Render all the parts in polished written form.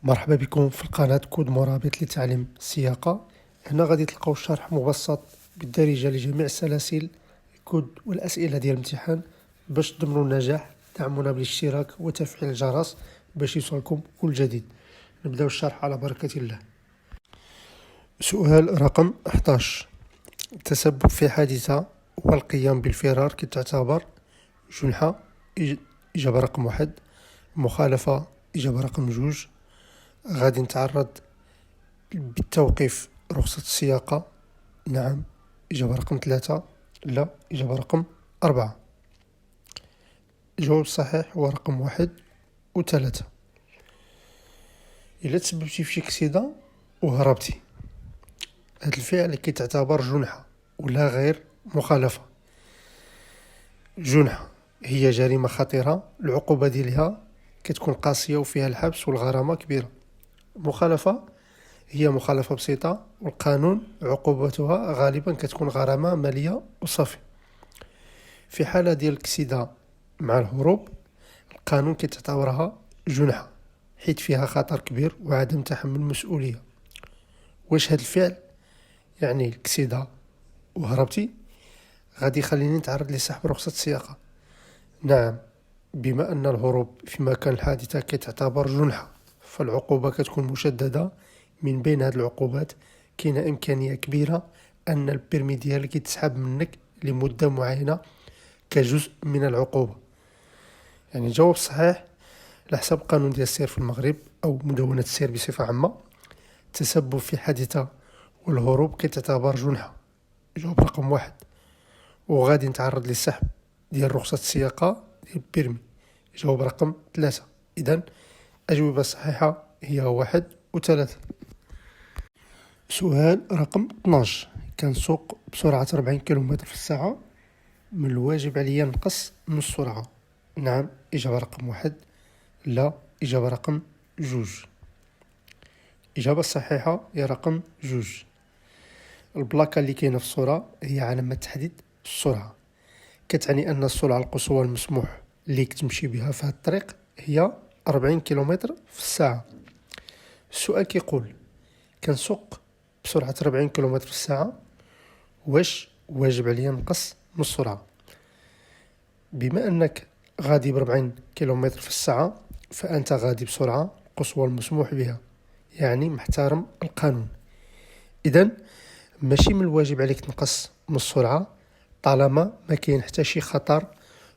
مرحبا بكم في القناة كود مرابط لتعليم السياقة. هنا غادي تلقاو شرح مبسط بالدارجة لجميع السلاسل الكود والأسئلة ديال الامتحان. باش تضمنوا النجاح دعمونا بالاشتراك وتفعيل الجرس باش يوصلكم كل جديد. نبداو الشرح على بركة الله. سؤال رقم 11: التسبب في حادثة والقيام بالفرار كتعتبر جنحة. إجابة رقم 1. مخالفة. إجابة رقم 2. غادي نتعرض بالتوقيف رخصة السياقة. نعم. إجابة رقم 3. لا. إجابة رقم 4. الجواب الصحيح هو رقم 1 و3. إلا تسببتي في شي كسيدة وهربتي، هاد الفعل كيتعتبر جنحة ولا غير مخالفة. جنحة هي جريمة خطيرة، العقوبة ديالها كتكون قاسية وفيها الحبس والغرامة كبيرة. مخالفة هي مخالفة بسيطة والقانون عقوبتها غالبا كتكون غرامة مالية وصافي. في حالة ديال الكسيدة مع الهروب، القانون كتعتبرها جنحة حيث فيها خطر كبير وعدم تحمل مسؤولية. واش هاد الفعل يعني الكسيدة وهربتي غادي يخليني نتعرض لسحب رخصة السياقة؟ نعم. بما أن الهروب في مكان الحادثة كتعتبر جنحة، فالعقوبة كتكون مشددة. من بين هاد العقوبات كاينة إمكانية كبيرة أن البيرمي ديالك يتسحب منك لمدة معينة كجزء من العقوبة. يعني الجواب الصحيح على حسب قانون ديال السير في المغرب أو مدونة السير بصفة عامة، التسبب في حادثة والهروب كتعتبر جنحة. جواب رقم 1. وغادي نتعرض للسحب ديال رخصة السياقة ديال البيرمي. جواب رقم 3. إذن أجوبة صحيحة هي 1 و3. سؤال رقم 12: كنسوق بسرعة 40 كيلومتر في الساعة، من الواجب عليا نقص من السرعة. نعم. إجابة رقم 1. لا. إجابة رقم 2. إجابة الصحيحة هي رقم 2. البلاكة اللي كاينة في الصورة هي علامة تحديد السرعة، كتعني أن السرعة القصوى المسموح ليك تمشي بها في هذا الطريق هي 40 كيلومتر في الساعة. السؤال كيقول كنسوق بسرعة 40 كيلومتر في الساعة، واش واجب عليا نقص من السرعة؟ بما أنك غادي ب40 كيلومتر في الساعة فأنت غادي بسرعة قصوى المسموح بها، يعني محترم القانون. إذن ماشي من الواجب عليك تنقص من السرعة طالما ما كاين حتى شي خطر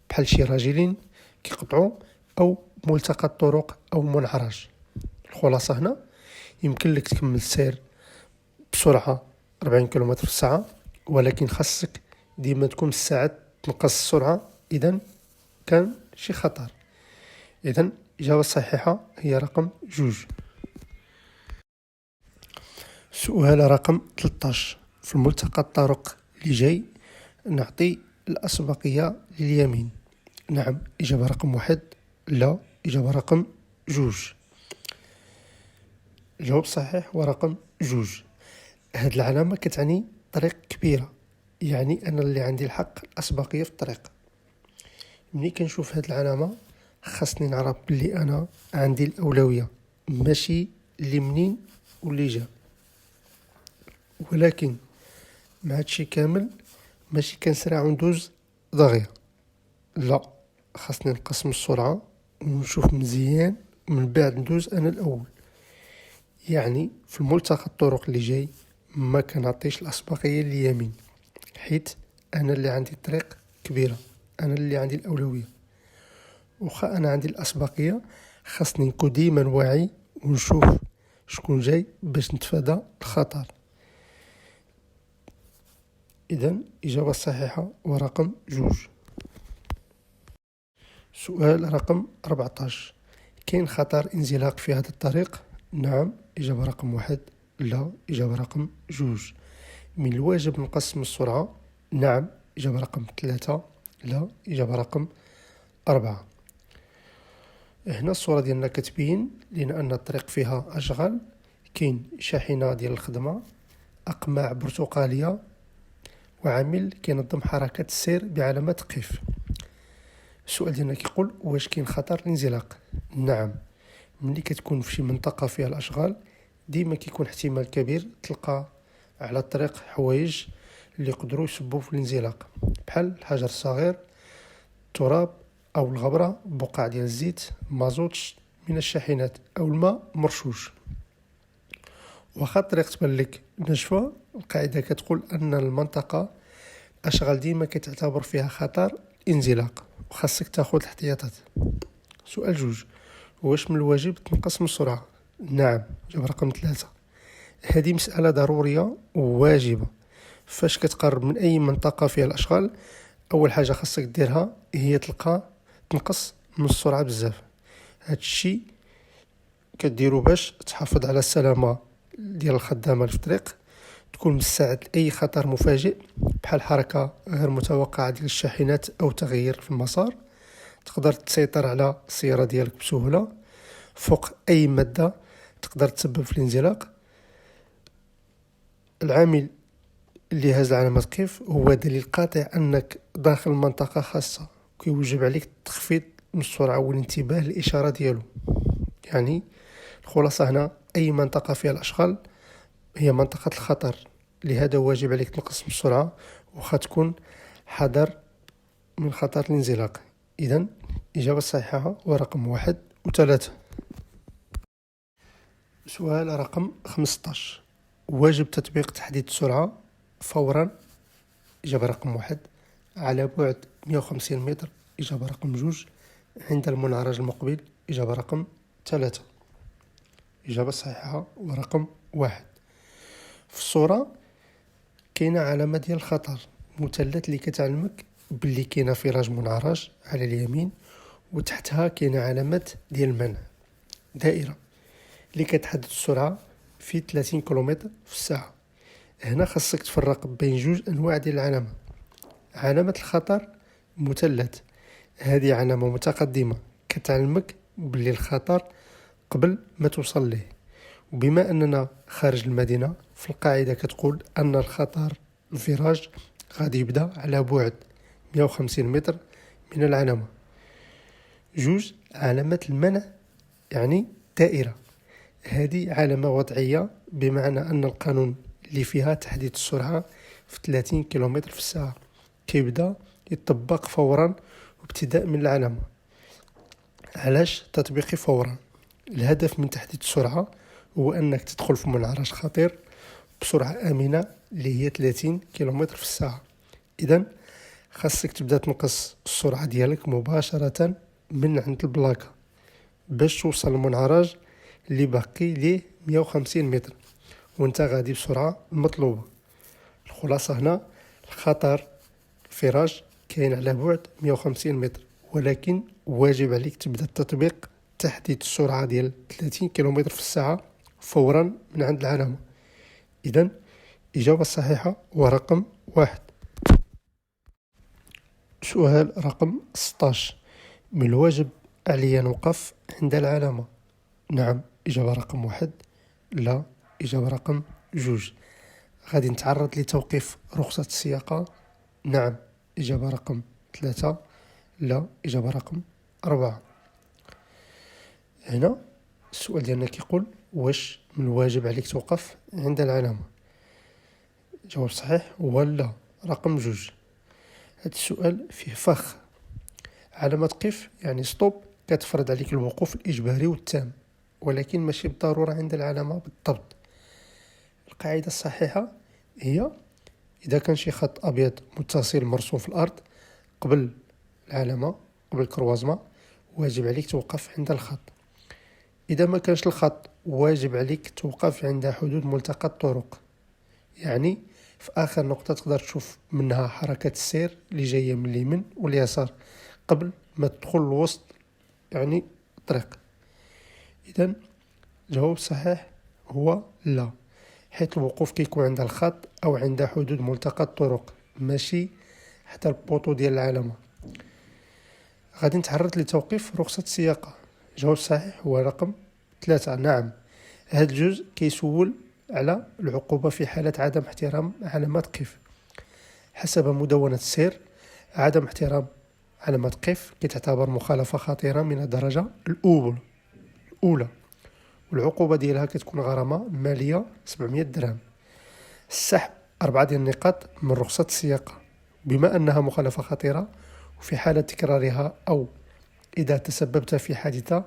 بحال شي راجلين كيقطعوا أو ملتقى الطرق أو منعرج. الخلاصة هنا يمكن لك تكمل السير بسرعة 40 كيلومتر في الساعة، ولكن خاصك ديما تكون الساعات تنقص السرعة إذن كان شي خطر. إذن الإجابة الصحيحة هي رقم 2. سؤال رقم 13: في الملتقى الطرق اللي جاي نعطي الأسبقية لليمين. نعم. إجابة رقم 1. لا. إجابة رقم 2. الجواب الصحيح هو رقم 2. هاد العلامة كتعني طريق كبيرة، يعني أنا اللي عندي الحق الأسبقية في الطريق. ملي كنشوف هاد العلامة خاصني نعرف بلي أنا عندي الأولوية، ماشي اللي منين واللي جا. ولكن مع هادشي كامل ماشي كنسرع وندوز دغيا، لا، خاصني نقص من السرعة ونشوف مزيان من بعد ندوز أنا الأول. يعني في الملتقى الطرق اللي جاي ما كنعطيش الأسبقية لليمين، حيت أنا اللي عندي الطريق كبيرة، أنا اللي عندي الأولوية. وخا أنا عندي الأسبقية خاصني نكون ديما واعي ونشوف شكون جاي باش نتفادى الخطر. إذن إجابة الصحيحة ورقم 2. سؤال رقم 14: كاين خطر انزلاق في هذا الطريق؟ نعم. إجابة رقم 1. لا. إجابة رقم 2. من الواجب نقص من السرعة. نعم. إجابة رقم 3. لا. إجابة رقم 4. هنا الصورة ديالنا كتبين لنا أن الطريق فيها أشغال، كاين شاحنة ديال الخدمة، أقماع برتقالية، وعامل كينظم حركة السير بعلامة قف. السؤال ديالنا كيقول واش كاين خطر الانزلاق؟ نعم. ملي كتكون في شي منطقة فيها الأشغال ديما كيكون احتمال كبير تلقى على الطريق حوايج اللي يقدروا يسببوا في الانزلاق، بحال الحجر الصغير، التراب أو الغبرة، بقع ديال الزيت، مازوت من الشاحنات أو الماء مرشوش. واخا الطريق تبان لك ناشفة، القاعدة كتقول أن المنطقة أشغال ديما كتعتبر فيها خطر انزلاق وخاصك تاخذ الاحتياطات. سؤال 2، واش من الواجب تنقص من السرعة؟ نعم، جواب رقم 3. هذه مسألة ضرورية وواجبة. فاش كتقرب من أي منطقة فيها الأشغال، أول حاجة خاصك ديرها هي تنقص من السرعة بزاف. هاد الشي كديرو باش تحافظ على السلامة ديال الخدامة في الطريق، تكون مستعد لأي خطر مفاجئ بحال حركة غير متوقعة ديال الشاحنات أو تغيير في المسار. تقدر تسيطر على السيارة ديالك بسهولة فوق أي مادة تقدر تسبب في الانزلاق. العامل اللي هاز العلامة كيف هو دليل قاطع أنك داخل منطقة خاصة، كيوجب عليك التخفيض من السرعة والانتباه للإشارة ديالو. يعني الخلاصة هنا أي منطقة فيها الأشغال هي منطقة الخطر، لهذا واجب عليك تنقص من السرعة وخا تكون حذر من خطر الانزلاق. إذن الإجابة الصحيحة هو رقم 1 و3. سؤال رقم 15، واجب تطبيق تحديد السرعة فورا. إجابة رقم 1 على بعد 150 متر. إجابة رقم 2 عند المنعرج المقبل. إجابة رقم 3. إجابة الصحيحة ورقم 1. في الصورة كاينة علامة ديال الخطر، مثلث اللي كتعلمك باللي كاينة فراج منعرج على اليمين، وتحتها كاينة علامات ديال المنع، دائرة اللي كتحدد السرعة في 30 كيلومتر في الساعة. هنا خاصك تفرق بين جوج أنواع ديال العلامة. علامة الخطر مثلث، هذه علامة متقدمة كتعلمك باللي الخطر قبل ما توصل ليه، وبما أننا خارج المدينة فالقاعدة كتقول أن الخطر الفراج غادي يبدأ على بعد 150 متر من العلامة. 2 علامة المنع يعني دائرة، هذه علامة وضعية بمعنى أن القانون اللي فيها تحديد السرعة في 30 كيلومتر في الساعة كيبدأ يطبق فورا وابتداء من العلامة. علاش تطبيقي فورا؟ الهدف من تحديد السرعة هو أنك تدخل في منعرج خطير بسرعة آمنة اللي هي 30 كيلومتر في الساعة. إذن خاصك تبدأ تنقص السرعة ديالك مباشرة من عند البلاكة باش توصل المنعرج اللي باقي ليه 150 متر وانت غادي بسرعة المطلوبة. الخلاصة هنا الخطر الفراج كاين على بعد 150 متر، ولكن واجب عليك تبدأ تطبيق تحديد السرعة ديال 30 كيلومتر في الساعة فورا من عند العلامة. إذن إجابة الصحيحة ورقم 1. سؤال رقم 16، من الواجب علي نوقف عند العلامة؟ نعم، إجابة رقم 1. لا، إجابة رقم 2. غادي نتعرض لتوقيف رخصة السياقة؟ نعم، إجابة رقم 3. لا، إجابة رقم 4. هنا السؤال ديالنا كيقول واش من الواجب عليك توقف عند العلامة؟ جواب صحيح ولا رقم 2. هذا السؤال فيه فخ. علامة قف يعني ستوب كتفرض عليك الوقوف الإجباري والتام، ولكن ماشي بالضرورة عند العلامة بالضبط. القاعدة الصحيحة هي إذا كان شي خط أبيض متصل مرسوم في الأرض قبل العلامة، قبل الكروازما، واجب عليك توقف عند الخط. إذا ما كانش الخط واجب عليك توقف عند حدود ملتقى الطرق، يعني في آخر نقطة تقدر تشوف منها حركة السير اللي جاية من اليمين واليسار قبل ما تدخل الوسط، يعني الطريق. إذن الجواب الصحيح هو لا، حيث الوقوف كيكون عند الخط أو عند حدود ملتقى الطرق، ماشي حتى البوطو ديال العلامة. غادي نتعرض لتوقيف رخصة السياقة. الجواب الصحيح هو رقم 3. نعم، هذا الجزء كيسول على العقوبة في حالة عدم احترام علامات قف. حسب مدونة السير، عدم احترام علامات قف كتعتبر مخالفة خطيرة من الدرجة الأولى. الأولى، والعقوبة ديالها كتكون غرامة مالية 700 درهم. السحب 4 ديال النقاط من رخصة السياقة بما أنها مخالفة خطيرة، وفي حالة تكرارها أو إذا تسببت في حادثة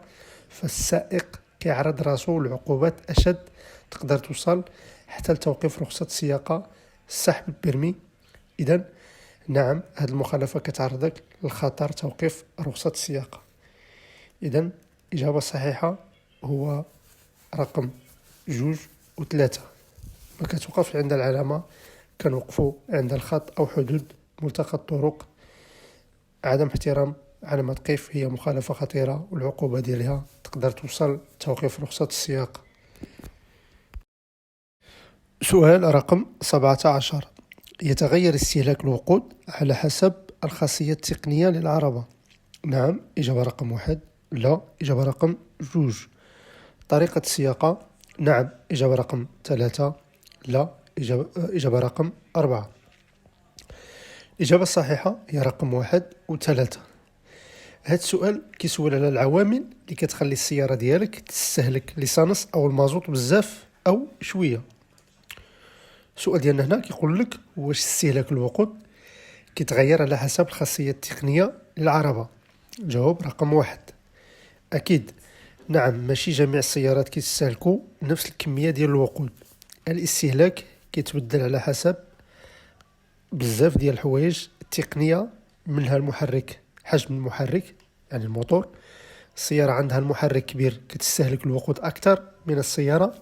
فالسائق كيعرض راسو لعقوبات أشد، تقدر توصل حتى لتوقيف رخصة السياقة، سحب البرمي. إذن نعم، هذه المخالفة كتعرضك لخطر توقيف رخصة السياقة. إذن الإجابة الصحيحة هو رقم 2 و3. ما كتوقف عند العلامة، كنوقفوا عند الخط أو حدود ملتقى الطرق. عدم احترام علامة قيف هي مخالفة خطيرة، والعقوبة ديالها تقدر توصل توقيف رخصة السياقة. سؤال رقم 17. يتغير استهلاك الوقود على حسب الخاصية التقنية للعربة. نعم، إجابة رقم 1. لا، إجابة رقم 2. طريقة السياقة. نعم، إجابة رقم 3. لا، إجابة رقم 4. الإجابة الصحيحة هي رقم 1 و3. هذا السؤال كيسول على العوامل اللي كتخلي السيارة ديالك تستهلك ليسانس أو المازوت بزاف أو شوية. السؤال ديالنا هنا كيقول لك واش استهلاك الوقود كيتغير على حسب الخاصية التقنية للعربة. جواب رقم 1. أكيد نعم، ماشي جميع السيارات كيستهلكوا نفس الكمية ديال الوقود. الاستهلاك كيتبدل على حسب بزاف ديال الحوايج التقنية، منها المحرك، حجم المحرك يعني الموتور. السيارة عندها المحرك كبير كتستهلك الوقود أكثر من السيارة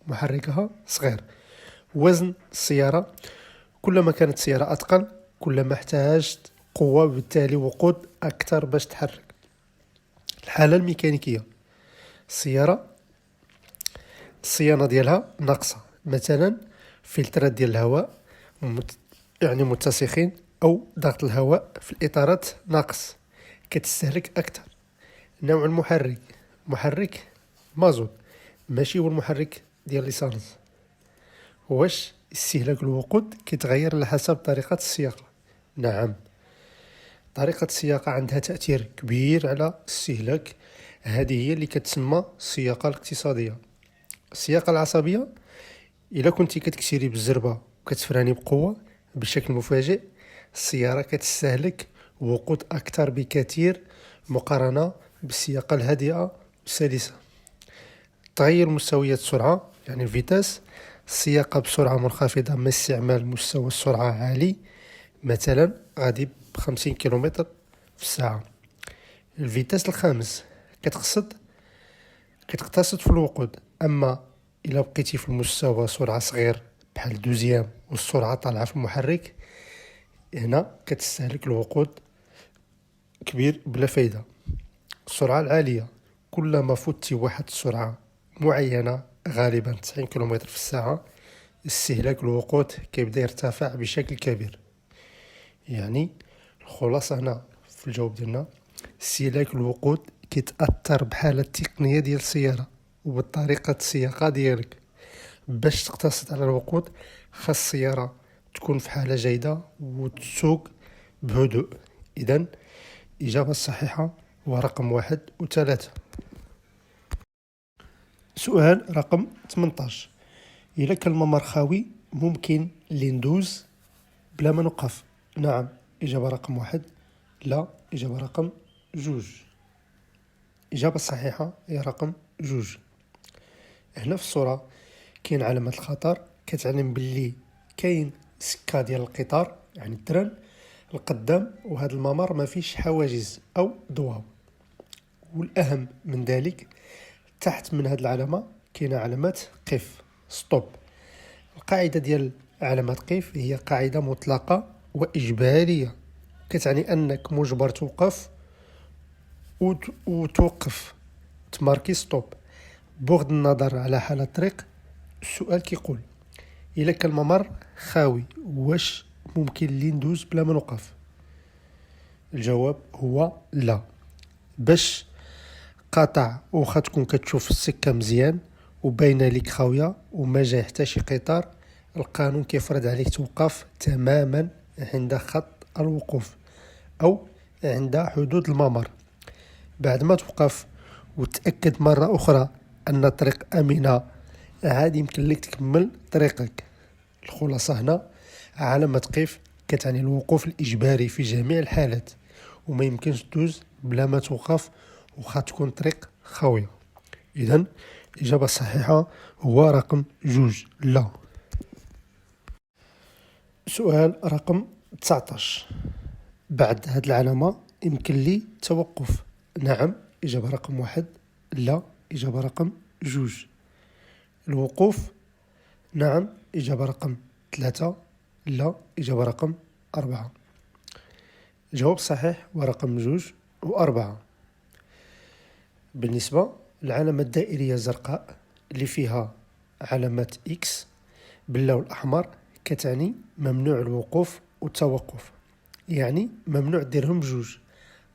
محركها صغير. وزن السيارة، كلما كانت السيارة أثقل كلما احتاجت قوة، وبالتالي وقود أكثر باش تحرك. الحالة الميكانيكية، السيارة الصيانة ديالها ناقصة، مثلا فلترات ديال الهواء يعني متسخين، أو ضغط الهواء في الإطارات ناقص كتستهلك أكثر. نوع المحرك، محرك مازوت ماشي هو المحرك ديال ليسانس. واش استهلاك الوقود كيتغير على حسب طريقة السياقة؟ نعم، طريقة السياقة عندها تأثير كبير على الاستهلاك. هذه هي اللي كتسمى السياقة الاقتصادية. السياقة العصبية، إلا كنتي كتكسيري بالزربة وكتفراني بقوة بشكل مفاجئ، السيارة كتستهلك وقود أكثر بكثير مقارنة بالسياقة الهادئة والسلسة. تغير مستويات السرعة يعني الفيتاس، السياقة بسرعة منخفضة مع استعمال مستوى السرعة عالي، مثلا غادي ب50 كيلومتر في الساعة. الفيتاس الخامس كتقتصد في الوقود. أما إلا بقيتي في المستوى سرعة صغير بحال دوزيام والسرعة طالعة في المحرك، هنا كتستهلك الوقود كبير بلا فايدة. السرعة العالية، كلما فتي واحد السرعة معينة غالبا 90 كيلومتر في الساعة، استهلاك الوقود كيبدا يرتفع بشكل كبير. يعني الخلاصة هنا في الجواب ديالنا، استهلاك الوقود كيتأثر بحالة التقنية ديال السيارة وبطريقة السياقة ديالك. باش تقتصد على الوقود خاص السيارة تكون في حالة جيدة وتسوق بهدوء. إذن الإجابة الصحيحة هو رقم 1 و3. سؤال رقم 18. إلا كان الممر خاوي ممكن اللي ندوز بلا ما نوقف؟ نعم، إجابة رقم 1. لا، إجابة رقم 2. الإجابة الصحيحة هي رقم 2. هنا في الصورة كاين علامة الخطر كتعلم باللي كاين سكة ديال القطار يعني التران القدام، وهذا الممر ما فيش حواجز أو ضوابط. والأهم من ذلك، تحت من هذه العلامة كاينة علامات قف ستوب. القاعدة ديال علامات قف هي قاعدة مطلقة وإجبارية، كتعني أنك مجبر توقف وتوقف تماركي ستوب بغض النظر على حالة الطريق. السؤال كيقول إلا كان الممر خاوي واش ممكن لي ندوز بلا ما نوقف؟ الجواب هو لا. باش قاطع واخا تكون كتشوف السكة مزيان وباينه ليك خاوية وما جاي حتى شي قطار، القانون كيفرض عليك توقف تماما عند خط الوقوف أو عند حدود الممر. بعد ما توقف وتأكد مرة أخرى أن الطريق آمنة، عاد يمكن لك تكمل طريقك. الخلاصة هنا: علامة قف كتعني الوقوف الإجباري في جميع الحالات، وما يمكنش تدوز بلا ما توقف وخا تكون طريق خاوية. إذن الإجابة الصحيحة هو رقم 2 لا. سؤال رقم 19: بعد هاد العلامة يمكن لي توقف. نعم إجابة رقم 1، لا إجابة رقم 2. الوقوف نعم إجابة رقم 3، لا إجابة رقم 4. الجواب الصحيح هو رقم 2 و4. بالنسبة للعلامة الدائرية الزرقاء اللي فيها علامة إكس باللون الأحمر كتعني ممنوع الوقوف والتوقف، يعني ممنوع ديرهم بجوج.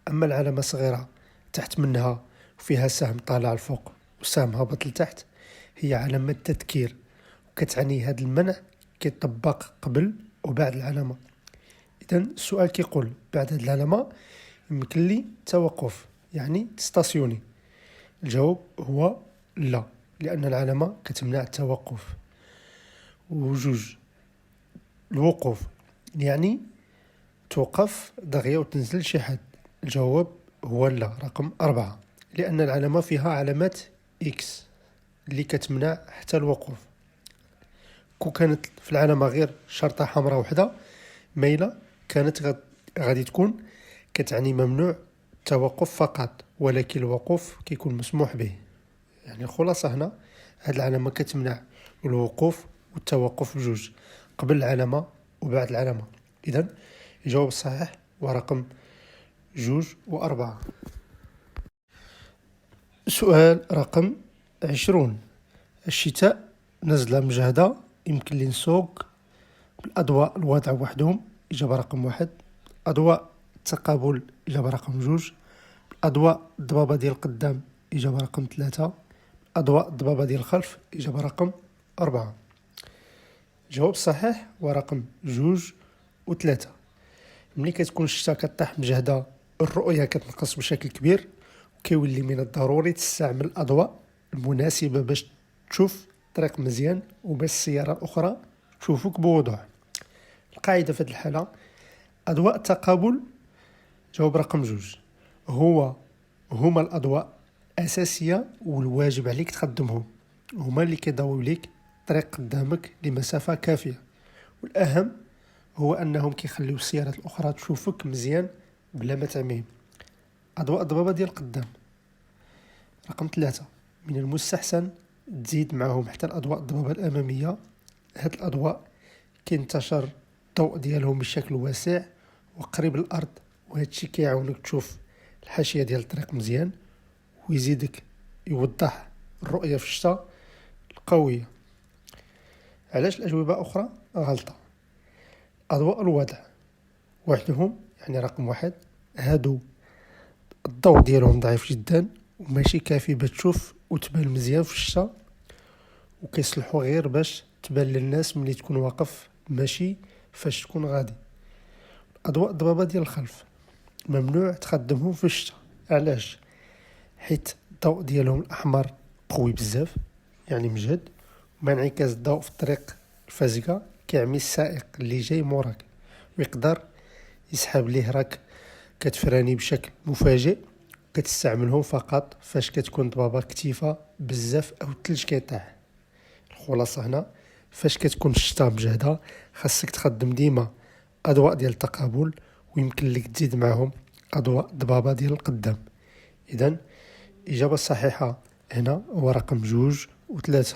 أما العلامة الصغيرة تحت منها وفيها سهم طالع الفوق وسهم هابط لتحت هي علامة تذكير، وكتعني هذا المنع كيطبق قبل وبعد العلامة. إذن السؤال كيقول بعد هذه العلامة يمكن لي توقف، يعني تستاسيوني. الجواب هو لا، لأن العلامة كتمنع التوقف. وجوج الوقوف يعني توقف دغيا وتنزل شي حد. الجواب هو لا رقم 4، لأن العلامة فيها علامات إكس اللي كتمنع حتى الوقوف. كو كانت في العلامة غير شرطة حمراء وحدة مايلة كانت غادي تكون كتعني ممنوع التوقف فقط، ولكن الوقوف كيكون مسموح به. يعني الخلاصة هنا هاد العلامة كتمنع الوقوف والتوقف بجوج، قبل العلامة وبعد العلامة. إذن الجواب الصحيح هو رقم 2 و4. سؤال رقم 20: الشتاء نزلة مجهدة يمكن لي نسوق بالأضواء الواضعة وحدهم. إجابة رقم 1. أضواء التقابل إجابة رقم 2. أضواء الضبابة ديال القدام إجابة رقم 3. أضواء الضبابة ديال الخلف إجابة رقم 4. الجواب الصحيح هو رقم 2 و3. ملي كتكون الشتا كطيح مجهدة الرؤية كتنقص بشكل كبير، وكيولي من الضروري تستعمل الأضواء المناسبة باش تشوف الطريق مزيان وباش السيارة الأخرى تشوفك بوضوح. القاعدة في هذه الحالة: أضواء التقابل جواب رقم 2 هما الأضواء أساسية والواجب عليك تخدمهم، هما اللي كيضويو ليك الطريق قدامك لمسافة كافية، والأهم هو أنهم كيخليو السيارات الأخرى تشوفك مزيان بلا ما تعميهم. أضواء الضبابة ديال القدام رقم 3 من المستحسن تزيد معهم حتى الأضواء الضبابة الأمامية. هاد الأضواء كينتشر الضوء ديالهم بشكل واسع وقريب للأرض، وهذا الشيء كيعاونك تشوف الحاشية ديال الطريق مزيان، ويزيدك يوضح الرؤية في الشتاء القوية. علاش الأجوبة أخرى غلطة؟ أضواء الوضع وحدهم يعني رقم 1 هادو الضوء ديالهم ضعيف جدا وماشي كافي باش تشوف وتبان مزيان في الشتاء، وكيصلحوا غير باش تبان للناس ملي تكون واقف ماشي فاش تكون غادي. أضواء الضبابة ديال الخلف ممنوع تخدمهم في الشتاء. علاش؟ حيت الضوء ديالهم الأحمر قوي بزاف يعني مجهد، ومع انعكاس الضوء في الطريق الفازقة كيعمي السائق اللي جاي موراك ويقدر يسحب ليه راك كتفراني بشكل مفاجئ. كتستعملهم فقط فاش كتكون ضبابة كتيفة بزاف أو الثلج كيطيح. الخلاصة هنا فاش كتكون الشتاء مجهدة خاصك تخدم ديما أضواء ديال التقابل، ويمكن لك تزيد معهم أضواء ضبابة ديال القدام. إذن الإجابة الصحيحة هنا هو رقم 2 و3.